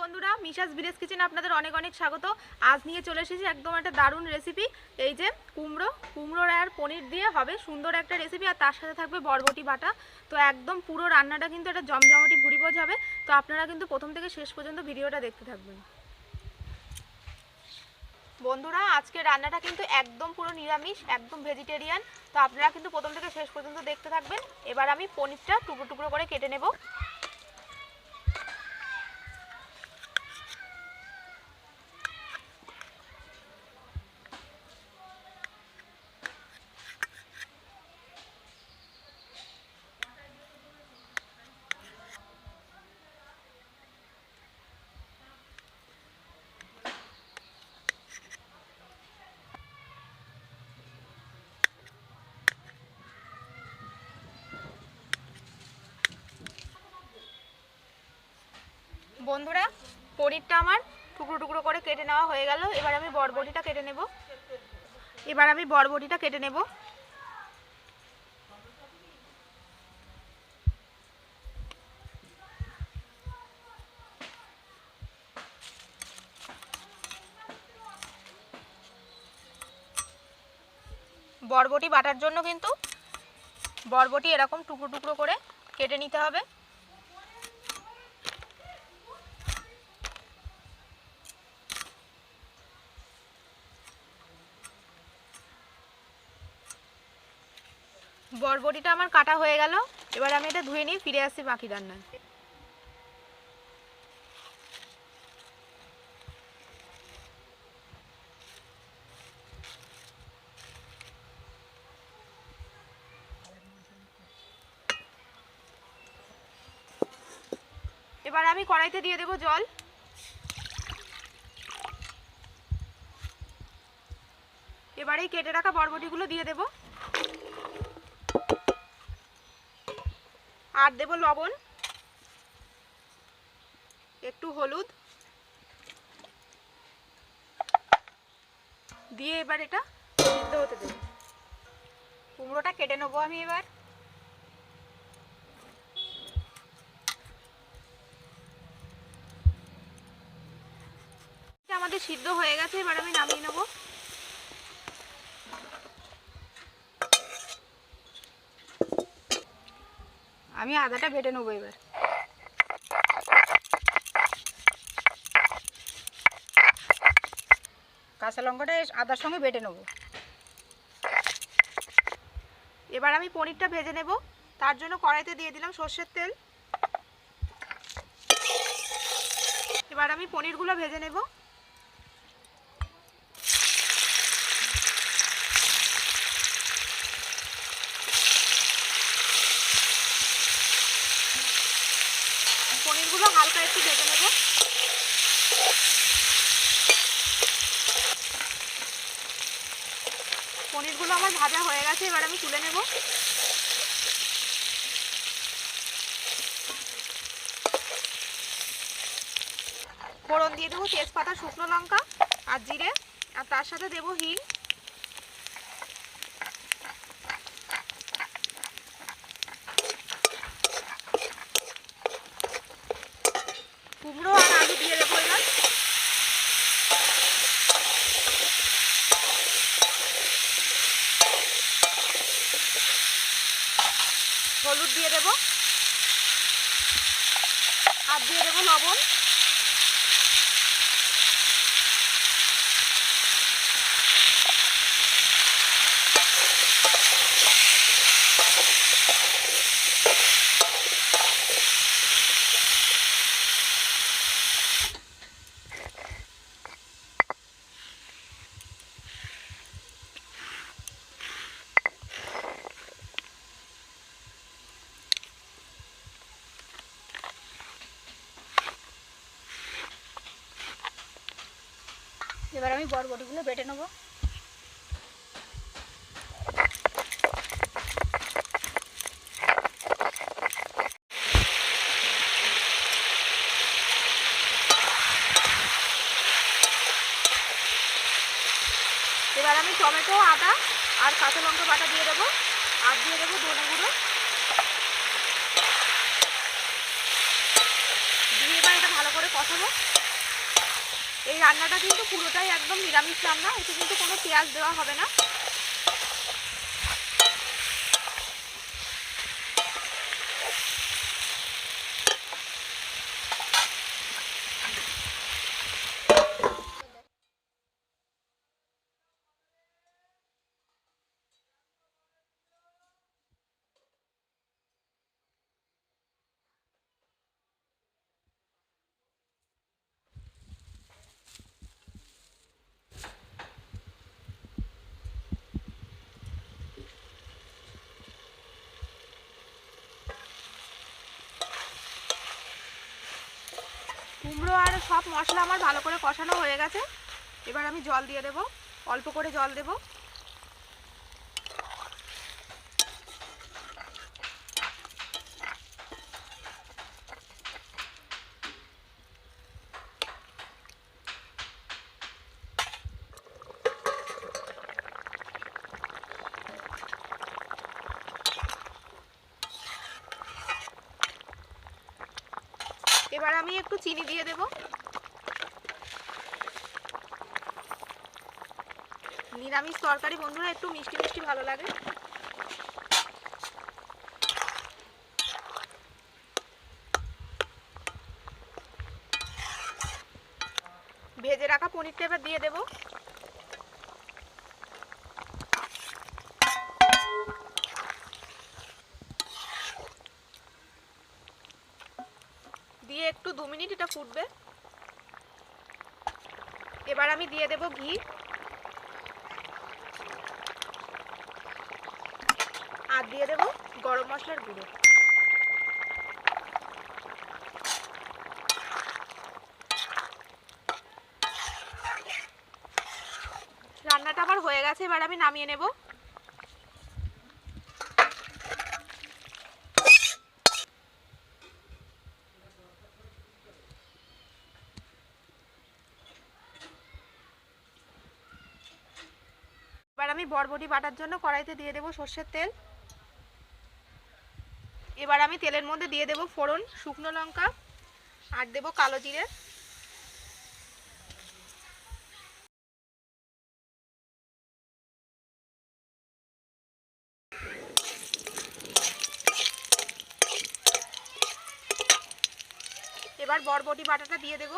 বন্ধুরা, মিশাস ভিলেজ কিচেনে আপনাদের অনেক অনেক স্বাগত। আজ নিয়ে চলে এসেছি একদম একটা দারুণ রেসিপি। এই যে কুমড়োর আর পনির দিয়ে হবে সুন্দর একটা রেসিপি, আর তার সাথে থাকবে বরবটি বাটা। তো একদম পুরো রান্নাটা কিন্তু একটা জমজমাটি ভুরিভোজ হবে। তো আপনারা কিন্তু প্রথম থেকে শেষ পর্যন্ত ভিডিওটা দেখতে থাকবেন। বন্ধুরা, আজকে রান্নাটা কিন্তু একদম পুরো নিরামিষ, একদম ভেজিটেরিয়ান। তো আপনারা কিন্তু প্রথম থেকে শেষ পর্যন্ত দেখতে থাকবেন। এবার আমি পনিরটা টুকরো টুকরো করে কেটে নেব। বন্ধুরা, পনিরটা আমার টুকরো টুকরো করে কেটে নেওয়া হয়ে গেল। এবার আমি বরবটিটা কেটে নেব। বরবটি বাটার জন্য কিন্তু বরবটি এরকম টুকরো টুকরো করে কেটে নিতে হবে। বরবটিটা আমার কাটা হয়ে গেল। এবার আমি এটা ধুয়ে নিয়ে ফিরে আসছি বাকি রান্নায়। এবার আমি কড়াইতে দিয়ে দেব জল। এবারে কেটে রাখা বরবটিগুলো দিয়ে দেব, আর দেব লবণ, একটু হলুদ দিয়ে এবার এটা সিদ্ধ হতে দেব। কুমড়োটা কেটে নেবো আমি এবার। আমাদের সিদ্ধ হয়ে গেছে, এবার আমি নামিয়ে নেব। আমি আদাটা বেটে নেবো এবার। কাঁচা লঙ্কাটা আদার সঙ্গে বেটে নেব। এবার আমি পনিরটা ভেজে নেব। তার জন্য কড়াইতে দিয়ে দিলাম সর্ষের তেল। এবার আমি পনিরগুলো ভেজে নেব। পনিরগুলো হালকা একটু ভেজে নেব। পনিরগুলো আমার ভাজা হয়ে গেছে, এবার আমি তুলে নেব। ফোড়ন দিয়ে দেবো তেজপাতা, শুকনো লঙ্কা আর জিরে, আর তার সাথে দেবো হিং। কুমড়ো আর আলু দিয়ে দেবো এবার। হলুদ দিয়ে দেব, আর দিয়ে দেবো লবণ। এবার আমি বরবটিগুলো বেটে নেব। এবার আমি টমেটো, আদা আর কাঁচা লঙ্কা বাটা দিয়ে দেবো, আর দিয়ে দেবো ধনে গুঁড়ো। দিয়ে এবার এটা ভালো করে বসাবো। এই রান্নাটা কিন্তু পুরোটাই একদম নিরামিষ রান্না, এতে কিন্তু কোনো পেঁয়াজ দেওয়া হবে না। কুমড়ো আর সব মশলা আমার ভালো করে কষানো হয়ে গেছে। এবার আমি জল দিয়ে দেব, অল্প করে জল দেব। এবার আমি একটু চিনি দিয়ে দেব। নিরামিষ তরকারি বন্ধুরা একটু মিষ্টি মিষ্টি ভালো লাগে। ভেজে রাখা পনিরটা এবার দিয়ে দেব। দিয়ে একটু 2 মিনিট এটা ফুটবে। এবার আমি দিয়ে দেব ঘি আর দিয়ে দেব গরম মশলার গুঁড়ো। রান্নাটা আমার হয়ে গেছে, এবার আমি নামিয়ে নেব। এবার আমি বরবটি বাটার জন্য কড়াইতে দিয়ে দেব সর্ষের তেল। এবার আমি তেলের মধ্যে দিয়ে দেব ফোড়ন, শুকনো লঙ্কা আর দেব কালো জিরে। এবার বরবটি বাটাটা দিয়ে দেব।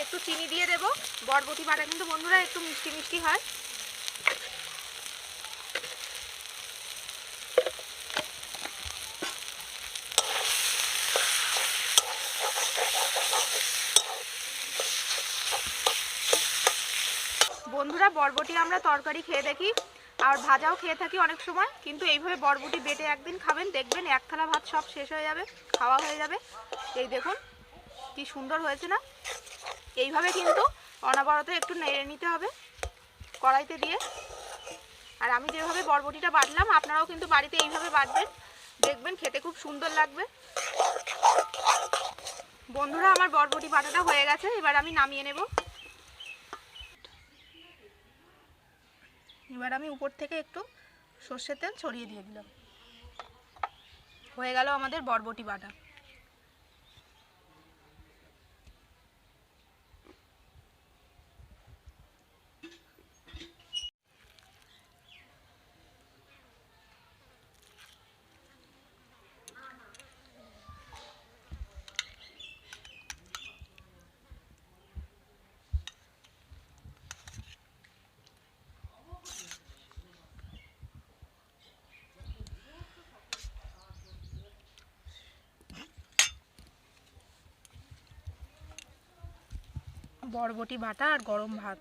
একটু চিনি দিয়ে দেব। বরবটি বাটা কিন্তু বন্ধুরা একটু মিষ্টি মিষ্টি হয়। বন্ধুরা বরবটি আমরা তরকারি খেয়ে দেখি আর ভাজাও খেয়ে থাকি অনেক সময়, কিন্তু এইভাবে বরবটি বেটে একদিন খাবেন, দেখবেন এক থালা ভাত সব শেষ হয়ে যাবে, খাওয়া হয়ে যাবে। এই দেখুন কি সুন্দর হয়েছে না। এইভাবে কিন্তু অনবরত একটু নেড়ে নিতে হবে কড়াইতে দিয়ে। আর আমি যেভাবে বরবটিটা বাটলাম আপনারাও কিন্তু বাড়িতে এইভাবে বাটবেন, দেখবেন খেতে খুব সুন্দর লাগবে। বন্ধুরা আমার বরবটি বাটাটা হয়ে গেছে, এবার আমি নামিয়ে নেব। এবার আমি উপর থেকে একটু সর্ষের তেল ছড়িয়ে দিয়ে দিলাম। হয়ে গেল আমাদের বরবটি বাটা। বরবটি বাটা আর গরম ভাত।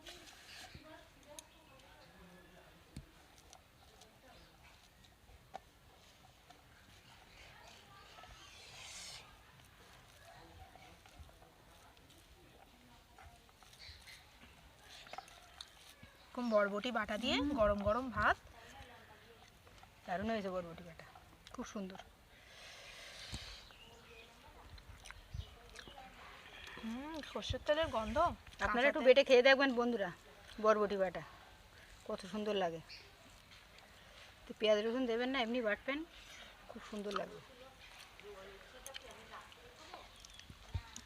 বরবটি বাটা দিয়ে গরম গরম ভাত, দারুণ হয়েছে বরবটি বাটা, খুব সুন্দর। সর্ষের তেলের গন্ধ। আপনারা একটু বেটে খেয়ে দেখবেন বন্ধুরা, বরবটি বাটা কত সুন্দর লাগে। তো পেঁয়াজ রসুন দেবেন না, এমনি বাটবেন, খুব সুন্দর লাগবে।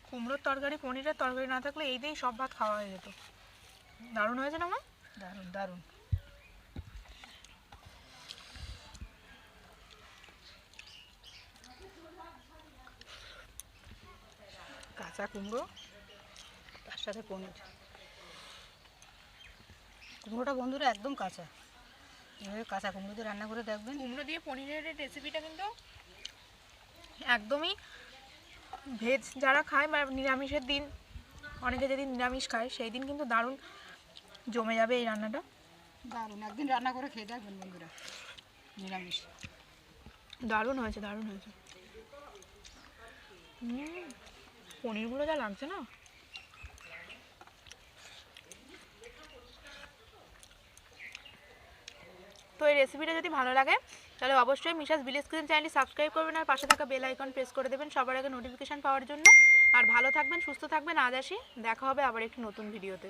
কুমড়োর তরকারি, পনিরের তরকারি না থাকলে এই দিয়েই সব ভাত খাওয়া হয়ে যেত। দারুণ হয়েছে না মা? দারুণ দারুণ। কাঁচা কুমড়ো, তার সাথে পনির। কুমড়োটা বন্ধুরা একদম কাঁচা, এভাবে কাঁচা কুমড়ো দিয়ে রান্না করে দেখবেন। কুমড়ো দিয়ে পনিরের রেসিপিটা কিন্তু একদমই ভেজ যারা খায় বা নিরামিষের দিন, অনেকে যেদিন নিরামিষ খায় সেই দিন কিন্তু দারুণ জমে যাবে এই রান্নাটা। দারুণ, একদিন রান্না করে খেয়ে দেখবেন বন্ধুরা, নিরামিষ। দারুণ হয়েছে, দারুণ হয়েছে। পনিরগুলো যা লাগছে না। তো এই রেসিপিটা যদি ভালো লাগে তাহলে অবশ্যই মিশাস ভিলেজ কিচেন চ্যানেলটি সাবস্ক্রাইব করবেন আর পাশে থাকা বেল আইকন প্রেস করে দেবেন সবার আগে নোটিফিকেশান পাওয়ার জন্য। আর ভালো থাকবেন, সুস্থ থাকবেন। আজ আসি, দেখা হবে আবার একটি নতুন ভিডিওতে।